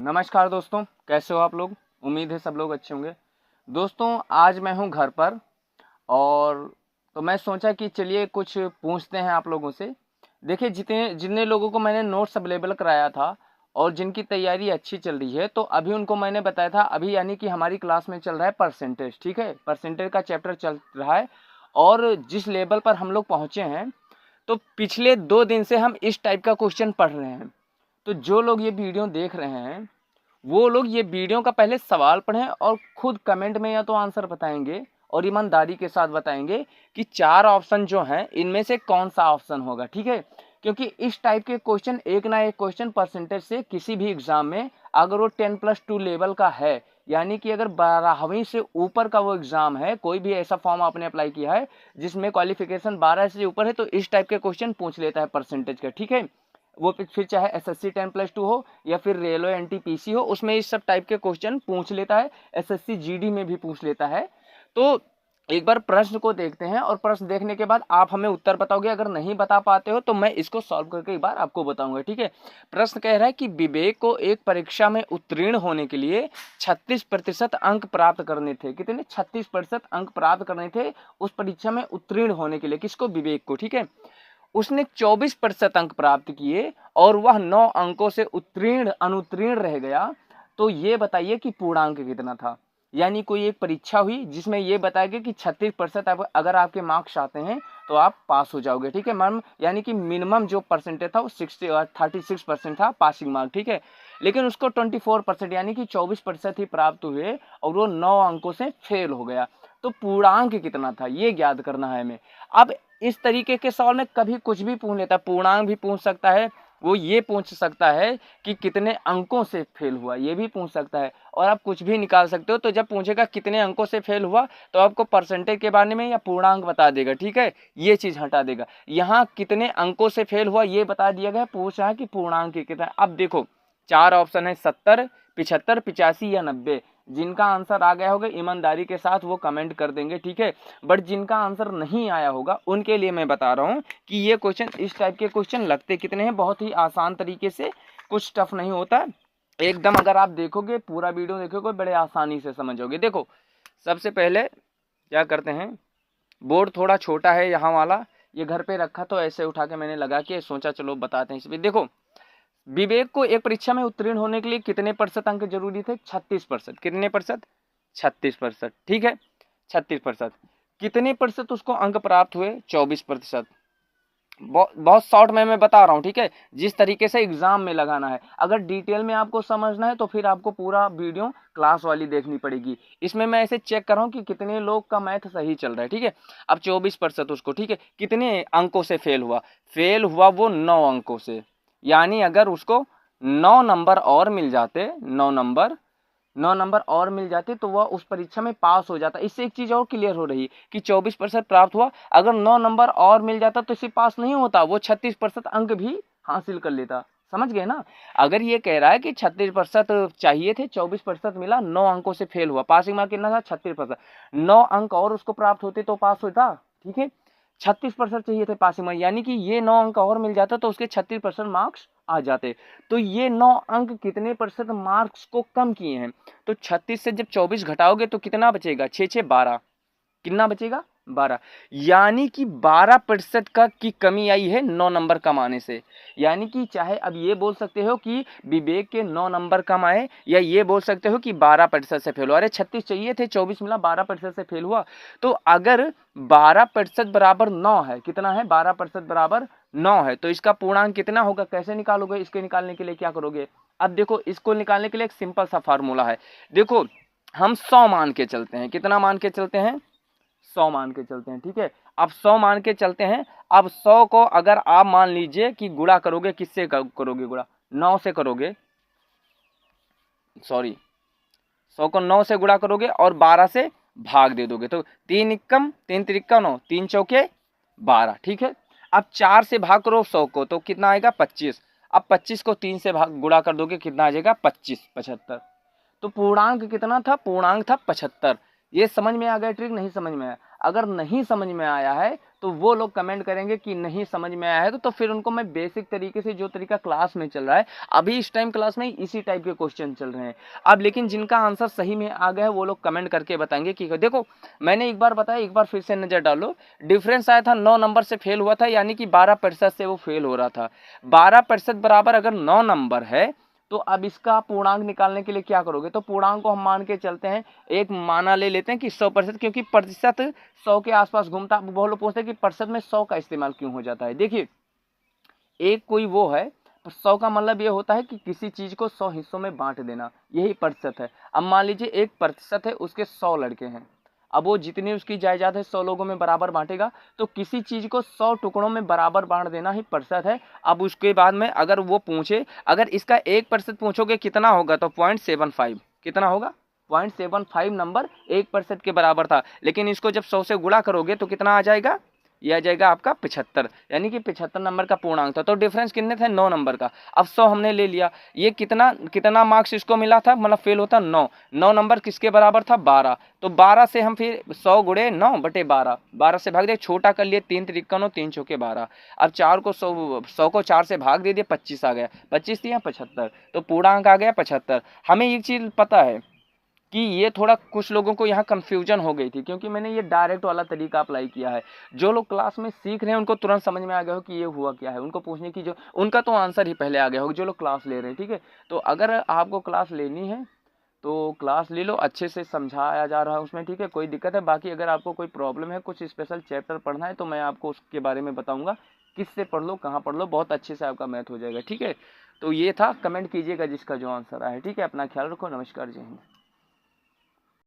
नमस्कार दोस्तों, कैसे हो आप लोग। उम्मीद है सब लोग अच्छे होंगे। दोस्तों आज मैं हूं घर पर और तो मैं सोचा कि चलिए कुछ पूछते हैं आप लोगों से। देखिए जितने जितने लोगों को मैंने नोट्स अवेलेबल कराया था और जिनकी तैयारी अच्छी चल रही है, तो अभी उनको मैंने बताया था। अभी यानी कि हमारी क्लास में चल रहा है परसेंटेज, ठीक है, परसेंटेज का चैप्टर चल रहा है। और जिस लेवल पर हम लोग पहुँचे हैं, तो पिछले 2 दिन से हम इस टाइप का क्वेश्चन पढ़ रहे हैं। तो जो लोग ये वीडियो देख रहे हैं, वो लोग ये वीडियो का पहले सवाल पढ़ें और खुद कमेंट में या तो आंसर बताएंगे और ईमानदारी के साथ बताएंगे कि 4 ऑप्शन जो हैं इनमें से कौन सा ऑप्शन होगा, ठीक है। क्योंकि इस टाइप के क्वेश्चन एक ना एक क्वेश्चन परसेंटेज से किसी भी एग्जाम में, अगर वो 10+2 लेवल का है, यानी कि अगर 12वीं से ऊपर का वो एग्जाम है, कोई भी ऐसा फॉर्म आपने अप्लाई किया है जिसमें क्वालिफिकेशन 12 से ऊपर है, तो इस टाइप के क्वेश्चन पूछ लेता है परसेंटेज का, ठीक है। वो फिर चाहे एसएससी 10+2 हो या फिर रेलवे एनटीपीसी हो, उसमें इस सब टाइप के क्वेश्चन पूछ लेता है। एसएससी जीडी में भी पूछ लेता है। तो एक बार प्रश्न को देखते हैं और प्रश्न देखने के बाद आप हमें उत्तर बताओगे। अगर नहीं बता पाते हो तो मैं इसको सॉल्व करके एक बार आपको बताऊंगा, ठीक है। प्रश्न कह रहा है कि विवेक को एक परीक्षा में उत्तीर्ण होने के लिए 36% अंक प्राप्त करने थे। कितने? 36% अंक प्राप्त करने थे उस परीक्षा में उत्तीर्ण होने के लिए। किसको? विवेक को, ठीक है। उसने 24% अंक प्राप्त किए और वह 9 अंकों से अनुत्तीर्ण रह गया। तो ये बताइए कि पूर्णांक कितना था। यानी कोई एक परीक्षा हुई जिसमें ये बताया गया कि 36% अगर आपके मार्क्स आते हैं तो आप पास हो जाओगे, ठीक है। मैम यानी कि मिनिमम जो परसेंटेज था वो 36% था पासिंग मार्क, ठीक है। लेकिन उसको 24% यानी कि 24% ही प्राप्त हुए और वो 9 अंकों से फेल हो गया। तो पूर्णांक कितना था ये ज्ञात करना है हमें। अब इस तरीके के सवाल में कभी कुछ भी पूछ लेता है, पूर्णांक भी पूछ सकता है, वो ये पूछ सकता है कि कितने अंकों से फेल हुआ, ये भी पूछ सकता है। और आप कुछ भी निकाल सकते हो। तो जब पूछेगा कितने अंकों से फेल हुआ, तो आपको परसेंटेज के बारे में या पूर्णांक बता देगा, ठीक है। ये चीज हटा देगा। यहाँ कितने अंकों से फेल हुआ ये बता दिया गया, पूछ रहा है कि पूर्णांक कितना। अब देखो 4 ऑप्शन है, 70, 75, 85 या 90। जिनका आंसर आ गया होगा ईमानदारी के साथ वो कमेंट कर देंगे, ठीक है। बट जिनका आंसर नहीं आया होगा उनके लिए मैं बता रहा हूँ कि ये क्वेश्चन, इस टाइप के क्वेश्चन लगते कितने हैं, बहुत ही आसान तरीके से, कुछ टफ नहीं होता एकदम। अगर आप देखोगे, पूरा वीडियो देखोगे, बड़े आसानी से समझोगे। देखो सबसे पहले क्या करते हैं, बोर्ड थोड़ा छोटा है यहाँ वाला, ये घर पे रखा तो ऐसे उठा के मैंने लगा के सोचा चलो बताते हैं इसमें। देखो विवेक को एक परीक्षा में उत्तीर्ण होने के लिए कितने प्रतिशत अंक जरूरी थे? 36%। कितने प्रतिशत? 36%, ठीक है। 36%। कितने प्रतिशत उसको अंक प्राप्त हुए? 24%। बहुत शॉर्ट में मैं बता रहा हूँ, ठीक है। जिस तरीके से एग्जाम में लगाना है, अगर डिटेल में आपको समझना है तो फिर आपको पूरा वीडियो क्लास वाली देखनी पड़ेगी। इसमें मैं ऐसे चेक कर रहा हूँ कि कितने लोग का मैथ सही चल रहा है, ठीक है। अब 24% उसको, ठीक है, कितने अंकों से फेल हुआ? फेल हुआ वो 9 अंकों से। यानी अगर उसको 9 नंबर और मिल जाते, 9 नंबर और मिल जाते तो वह उस परीक्षा में पास हो जाता। इससे एक चीज और क्लियर हो रही कि 24% प्राप्त हुआ, अगर 9 नंबर और मिल जाता तो इसे पास नहीं होता, वो 36% अंक भी हासिल कर लेता। समझ गए ना। अगर ये कह रहा है कि 36% चाहिए थे, 24% मिला, 9 अंकों से फेल हुआ, पासिंग मार्क कितना था? 36%। 9 अंक और उसको प्राप्त होते तो पास होता, ठीक है। 36% चाहिए थे पासिंग मार्क, यानी कि ये 9 अंक और मिल जाता तो उसके 36% मार्क्स आ जाते। तो ये 9 अंक कितने प्रतिशत मार्क्स को कम किए हैं? तो 36 से जब 24 घटाओगे तो कितना बचेगा? 6 6 12। कितना बचेगा? 12। यानी कि 12% का की कमी आई है 9 नंबर कम आने से। यानी कि चाहे अब ये बोल सकते हो कि विवेक के 9 नंबर कम आए, या ये बोल सकते हो कि 12% से फेल हुआ। अरे 36 चाहिए थे, 24 मिला, 12% से फेल हुआ। तो अगर 12% बराबर 9 है, कितना है? 12% बराबर 9 है, तो इसका पूर्णांक कितना होगा? कैसे निकालोगे? इसके निकालने के लिए क्या करोगे? अब देखो इसको निकालने के लिए एक सिंपल सा फार्मूला है। देखो हम 100 मान के चलते हैं। कितना मान के चलते हैं? 100 मान के चलते हैं, ठीक है। अब 100 मान के चलते हैं। अब 100 को अगर आप मान लीजिए कि गुणा करोगे, किससे करोगे गुणा? 9 से करोगे, सॉरी, 100 को 9 से गुणा करोगे और 12 से भाग दे दोगे, तो 3 एकम 3 त्रिका 9, 3 चौके 12, ठीक है। अब 4 से भाग करो 100 को, तो कितना आएगा? 25। अब 25 को 3 से भाग गुणा कर दोगे, कितना आ जाएगा? 25, 75। तो पूर्णांक कितना था? पूर्णांक था 75। ये समझ में आ गया ट्रिक? नहीं समझ में आया? अगर नहीं समझ में आया है तो वो लोग कमेंट करेंगे कि नहीं समझ में आया है, तो फिर उनको मैं बेसिक तरीके से जो तरीका क्लास में चल रहा है, अभी इस टाइम क्लास में इसी टाइप के क्वेश्चन चल रहे हैं। अब लेकिन जिनका आंसर सही में आ गया है वो लोग कमेंट करके बताएंगे कि देखो मैंने एक बार बताया, एक बार फिर से नजर डालो। डिफरेंस आया था 9 नंबर से फेल हुआ था, यानी कि 12% से वो फेल हो रहा था। 12% बराबर अगर 9 नंबर है, तो अब इसका पूर्णांक निकालने के लिए क्या करोगे, तो पूर्णांक को हम मान के चलते हैं, एक माना ले लेते हैं कि 100%, क्योंकि प्रतिशत 100 के आसपास घूमता। बहुत लोग पूछते हैं कि प्रतिशत में 100 का इस्तेमाल क्यों हो जाता है। देखिए एक कोई वो है, तो 100 का मतलब ये होता है कि किसी चीज को 100 हिस्सों में बांट देना, यही प्रतिशत है। अब मान लीजिए 1% है, उसके 100 लड़के हैं, अब वो जितनी उसकी जायदाद है 100 लोगों में बराबर बांटेगा, तो किसी चीज को 100 टुकड़ों में बराबर बांट देना ही प्रतिशत है। अब उसके बाद में अगर वो पूछे, अगर इसका 1% पूछोगे कितना होगा, तो 0.75, कितना होगा 0.75 नंबर 1% के बराबर था। लेकिन इसको जब 100 से गुणा करोगे तो कितना आ जाएगा, यह आ जाएगा आपका 75, यानी कि 75 नंबर का पूर्णांक था। तो डिफरेंस कितने थे, 9 नंबर का। अब 100 हमने ले लिया, ये कितना कितना मार्क्स इसको मिला था, मतलब फेल होता 9। 9 नंबर किसके बराबर था, 12। तो 12 से हम फिर 100 गुणे 9 बटे 12, 12 से भाग दिए, छोटा कर लिए, 3 त्रिकोण 3 चौके 12। अब 4 को 100 को 4 से भाग दे दिए, 25 आ गया, 25 दिया 75, तो पूर्णांक आ गया 75। हमें एक चीज पता है कि ये थोड़ा कुछ लोगों को यहाँ कंफ्यूजन हो गई थी, क्योंकि मैंने ये डायरेक्ट वाला तरीका अप्लाई किया है। जो लोग क्लास में सीख रहे हैं उनको तुरंत समझ में आ गया हो कि ये हुआ क्या है, उनको पूछने की जो उनका तो आंसर ही पहले आ गया हो, जो लोग क्लास ले रहे हैं। ठीक है, तो अगर आपको क्लास लेनी है तो क्लास ले लो, अच्छे से समझाया जा रहा है उसमें, ठीक है, कोई दिक्कत है। बाकी अगर आपको कोई प्रॉब्लम है, कुछ स्पेशल चैप्टर पढ़ना है, तो मैं आपको उसके बारे में बताऊंगा, किससे पढ़ लो, कहाँ पढ़ लो, बहुत अच्छे से आपका मैथ हो जाएगा। ठीक है, तो ये था, कमेंट कीजिएगा जिसका जो आंसर आया है। ठीक है, अपना ख्याल रखो, नमस्कार, जय हिंद।